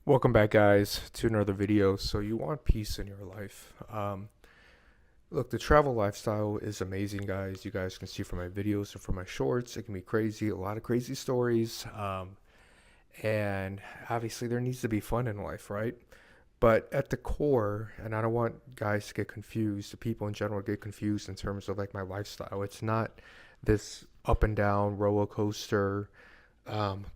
Welcome back, guys, to another video. So you want peace in your life. Look, the travel lifestyle is amazing, guys. You guys can see from my videos and from my shorts. It can be crazy, a lot of crazy stories. And obviously there needs to be fun in life, right? But at the core, and I don't want guys to get confused, the people in general get confused in terms of like my lifestyle. It's not this up and down roller coaster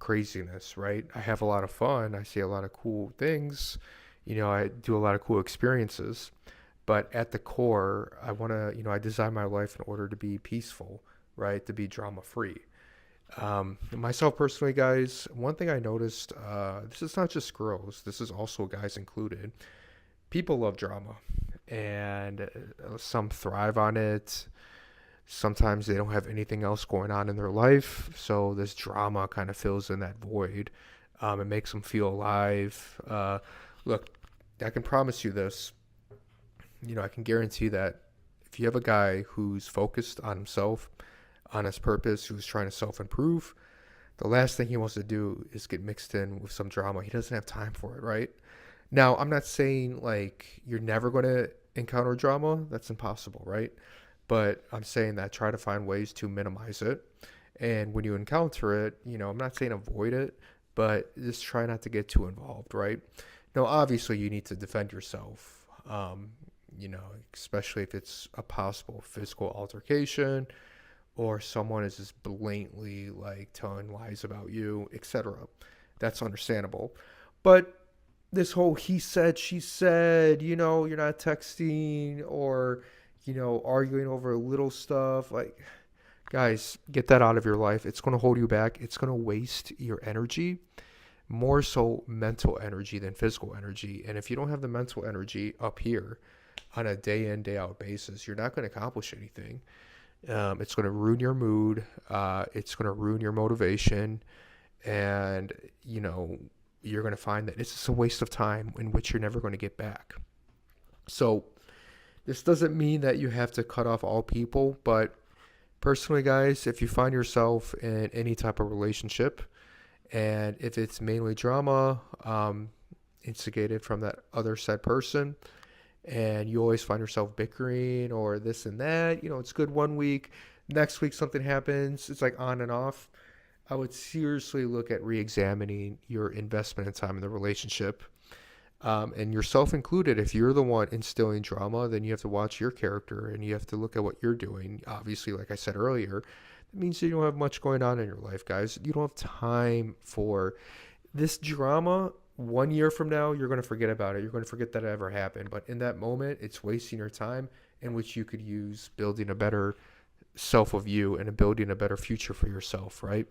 craziness, right? I have a lot of fun. I see a lot of cool things. I do a lot of cool experiences. But at the core, I design my life in order to be peaceful, right? To be drama free. Myself personally, guys, one thing I noticed, this is not just girls, this is also guys included. People love drama, and some thrive on it. Sometimes they don't have anything else going on in their life, so this drama kind of fills in that void. It makes them feel alive. Look, I can promise you this. I can guarantee that if you have a guy who's focused on himself, on his purpose, who's trying to self improve, the last thing he wants to do is get mixed in with some drama. He doesn't have time for it, right? Now, I'm not saying like you're never going to encounter drama. That's impossible, right? But I'm saying that try to find ways to minimize it. And when you encounter it, I'm not saying avoid it, but just try not to get too involved, right? Now, obviously, you need to defend yourself, especially if it's a possible physical altercation or someone is just blatantly like telling lies about you, etc. That's understandable. But this whole he said, she said, you're not texting or, arguing over little stuff. Like, guys, get that out of your life. It's going to hold you back. It's going to waste your energy, more so mental energy than physical energy. And if you don't have the mental energy up here on a day in, day out basis, you're not going to accomplish anything. It's going to ruin your mood. It's going to ruin your motivation. And, you're going to find that it's just a waste of time in which you're never going to get back. So, this doesn't mean that you have to cut off all people, but personally, guys, if you find yourself in any type of relationship, and if it's mainly drama, instigated from that other said person, and you always find yourself bickering or this and that, it's good one week, next week something happens, it's like on and off. I would seriously look at re examining your investment in time in the relationship, and yourself included. If you're the one instilling drama, then you have to watch your character and you have to look at what you're doing. Obviously, like I said earlier, that means you don't have much going on in your life, guys. You don't have time for this drama. 1 year from now, you're going to forget about it. You're going to forget that it ever happened. But in that moment, it's wasting your time in which you could use building a better self of you and building a better future for yourself, right?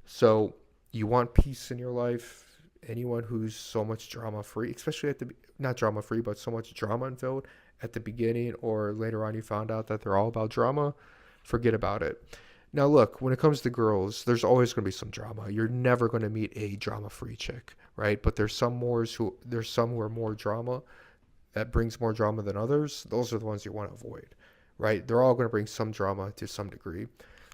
So you want peace in your life. Anyone who's so much drama free, especially at the not drama free, but so much drama filled at the beginning or later on, you found out that they're all about drama. Forget about it. Now, look, when it comes to girls, there's always going to be some drama. You're never going to meet a drama free chick, right? But there's some who are more drama that brings more drama than others. Those are the ones you want to avoid, right? They're all going to bring some drama to some degree.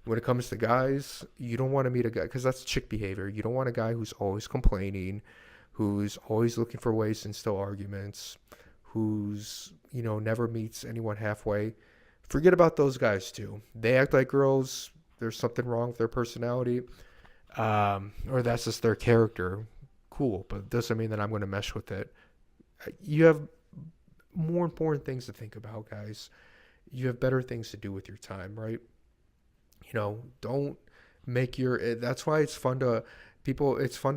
When it comes to guys, you don't want to meet a guy because that's chick behavior. You don't want a guy who's always complaining, who's always looking for ways to instill arguments, who's, never meets anyone halfway. Forget about those guys too. They act like girls. There's something wrong with their personality, or that's just their character. Cool, but it doesn't mean that I'm going to mesh with it. You have more important things to think about, guys. You have better things to do with your time, right? Don't make that's why it's fun to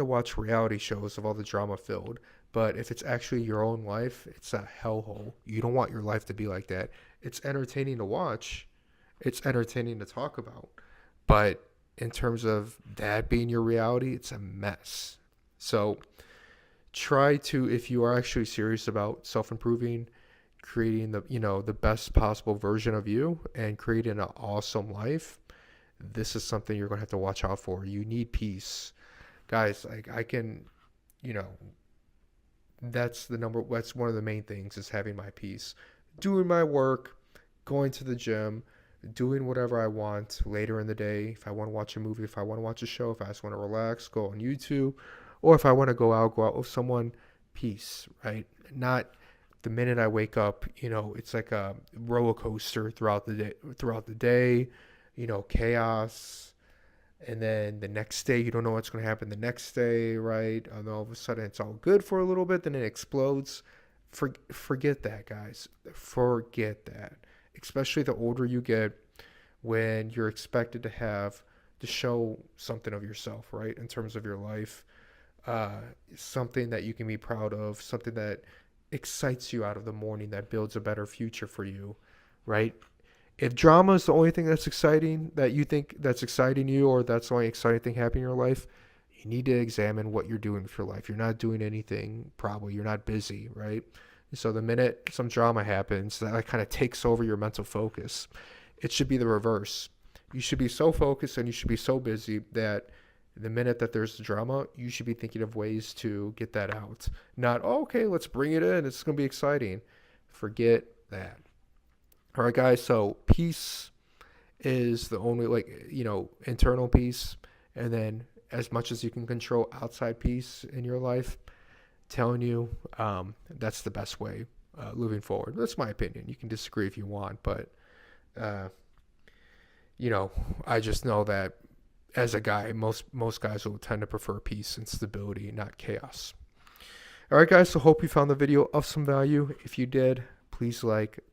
watch reality shows of all the drama filled. But if it's actually your own life, it's a hellhole. You don't want your life to be like that. It's entertaining to watch, it's entertaining to talk about. But in terms of that being your reality, it's a mess. So try to, if you are actually serious about self improving, creating the best possible version of you and creating an awesome life, this is something you're going to have to watch out for. You need peace, guys. Like I can, you know, that's one of the main things is having my peace, doing my work, going to the gym, doing whatever I want later in the day. If I want to watch a movie, if I want to watch a show, if I just want to relax, go on YouTube, Or if I want to go out with someone, peace, right? Not the minute I wake up, it's like a roller coaster throughout the day, chaos. And then the next day, you don't know what's going to happen the next day, right? And all of a sudden, it's all good for a little bit, then it explodes. Forget that, guys. Forget that. Especially the older you get, when you're expected to show something of yourself, right? In terms of your life, uh, something that you can be proud of, something that excites you out of the morning, that builds a better future for you, right? If drama is the only thing that's exciting, that you think that's exciting you, or that's the only exciting thing happening in your life, you need to examine what you're doing with your life. You're not doing anything, probably. You're not busy, right? So the minute some drama happens, that like kind of takes over your mental focus. It should be the reverse. You should be so focused and you should be so busy that the minute that there's drama, you should be thinking of ways to get that out. Not, oh, okay, let's bring it in. It's going to be exciting. Forget that. All right, guys. So peace is the only, internal peace. And then as much as you can control outside peace in your life, telling you that's the best way moving forward. That's my opinion. You can disagree if you want, but, uh, I just know that as a guy, most guys will tend to prefer peace and stability, not chaos. All right, guys. So hope you found the video of some value. If you did, please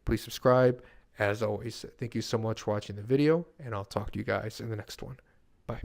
please subscribe. As always, thank you so much for watching the video, and I'll talk to you guys in the next one. Bye.